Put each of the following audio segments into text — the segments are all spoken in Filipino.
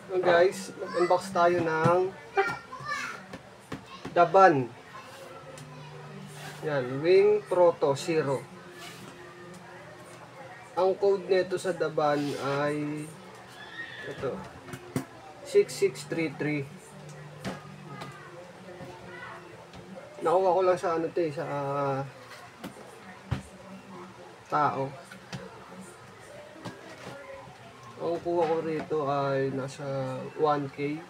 So guys, mag-unbox tayo ng Daban. Yan, Wing Proto Zero. Ang code nito sa Daban ay ito, 6633. Nakuha ko lang sa ano to sa tao. Ang kuha ko rito ay nasa 1K.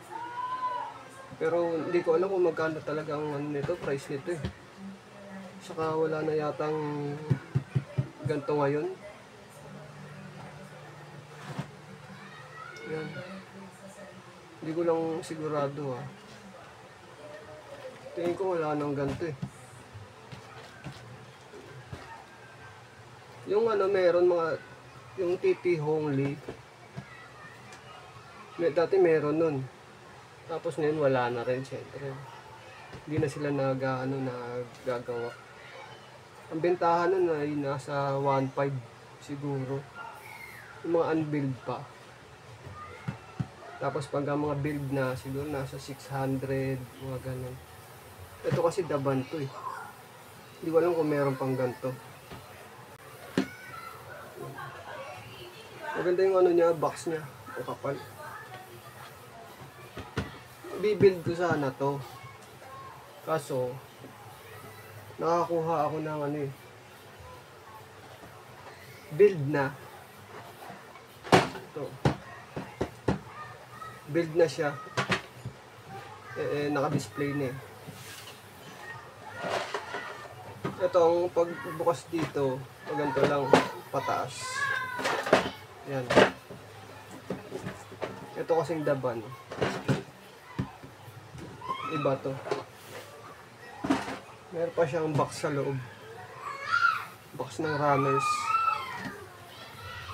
Pero hindi ko alam kung magkano talaga ang ano nito, price nito eh. Saka wala na yatang ganito ngayon. Yan. Hindi ko lang sigurado ah. Tingin ko wala nang ganito eh. Yung ano meron mga, yung TT Hongli. Dati meron nun. Tapos ngayon wala na rin syempre. Hindi na sila naggagawa. Ang bentahan nun ay nasa 1.5 siguro. Yung mga unbuild pa. Tapos pag mga build na siguro nasa 600, mga ganun. Ito kasi Daban to eh. Hindi ko alam kung meron pang ganito. Maganda yung ano niya, box niya. Ang kapal. Bibuild ko sana to. Kaso nakakuha ako ng ano eh, build na. Ito. Build na siya. Naka-display na eh. Ito ang pagbukas dito, ganito lang pataas. Yan. Ito kasing Daban. Iba to. Meron pa siyang box sa loob. Box ng runners.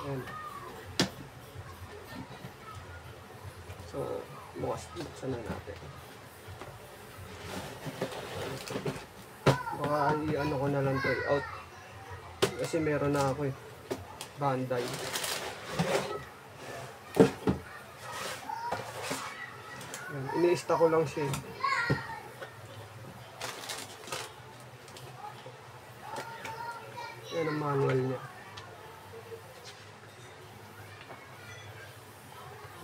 Ayan. So, buksan na natin. Baka i-ano ko na lang to out. Kasi meron na ako eh. Bandai. Ini-stock ko lang siya eh. Yan ang manual niya.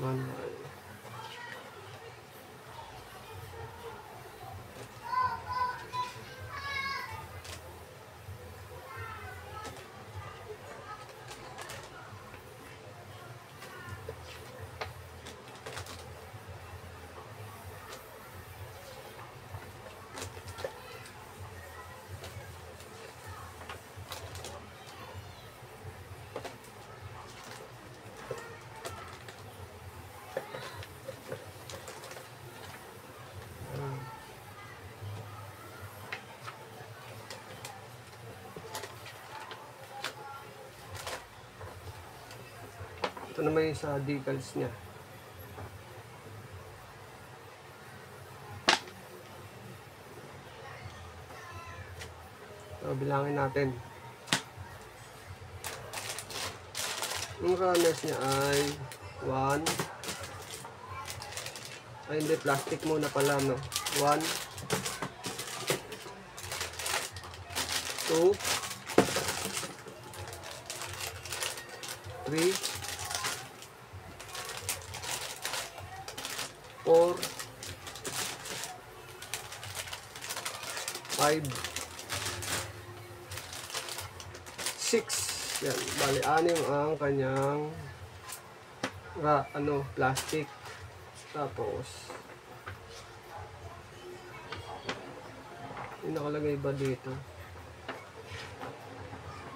Manual. Ito naman yung sa decals niya. So, bilangin natin. Yung runners niya ay 1. Ay hindi, plastic muna pala no. 1 2 3 4 5 6. Yan, bali 6 ang kanyang plastic. Tapos yung nakalagay ba dito?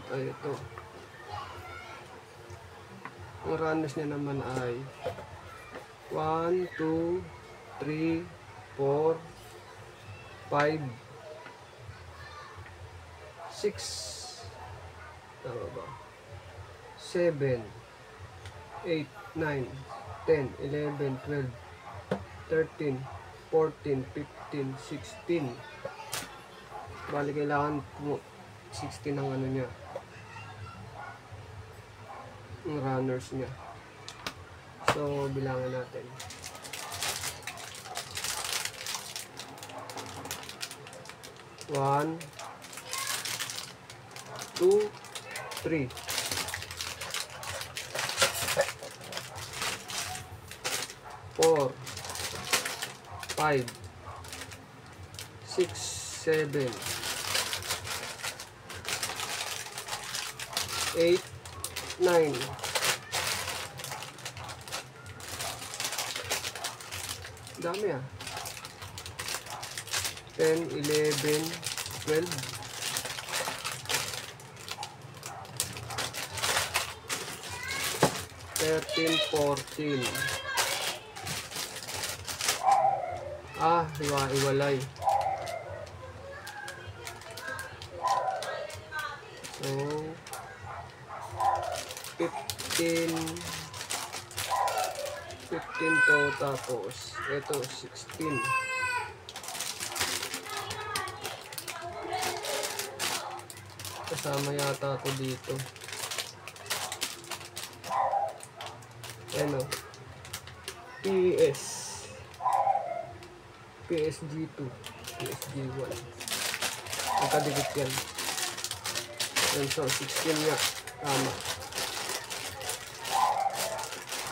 Ay, ito. Ang runners niya naman ay 1, 2, 3, 4, 5, 6, tama ba? 7, 8, 9, 10, 11, 12, 13, 14, 15, 16. Bali kailangan 16 ang ano niya. Ang runners niya. So, bilangan natin. 1, 2, 3. 4, 5, 6, 7, 8, 9. Dami ah. 10, 11, 12. 13, 14. Ah, iwalay. So, 15 to, tapos ito 16. Kasama yata ako dito. Ano? PSG2, PSG1. Magkadikit yan. Yan, so 16 nga. Tama.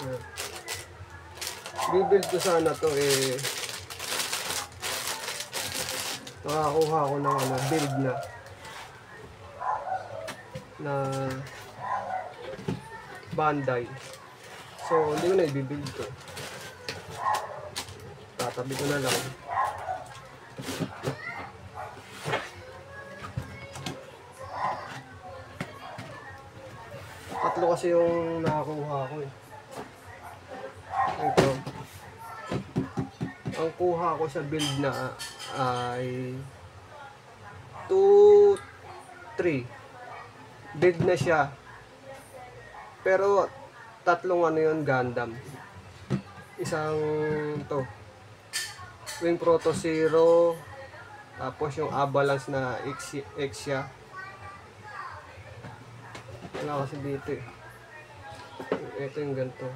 Yan. Bibuild ko sana to eh. Nakakuha ko ng build na Bandai. So, hindi ko na i-build to. Tatabi ko na lang. Tatlo kasi yung nakakuha ko eh. Ito. Ang kuha ko sa build na ay 2, 3. Build na siya. Pero tatlong ano yun, Gundam. Isang to Wing Proto Zero, tapos yung Abalance na Exia. Wala kasi dito eh. Ito yung ganito.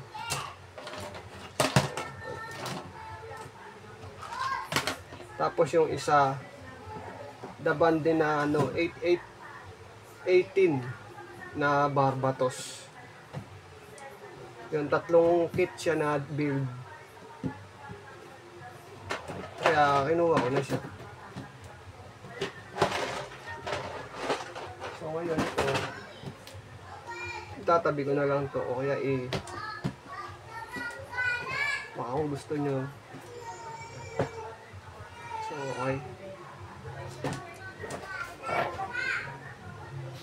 Tapos yung isa Daban din na 18 na Barbatos. Yung tatlong kit siya na build. Kaya kinuha ko na siya. So ngayon ito, tatabi ko na lang to o kaya baka kung gusto nyo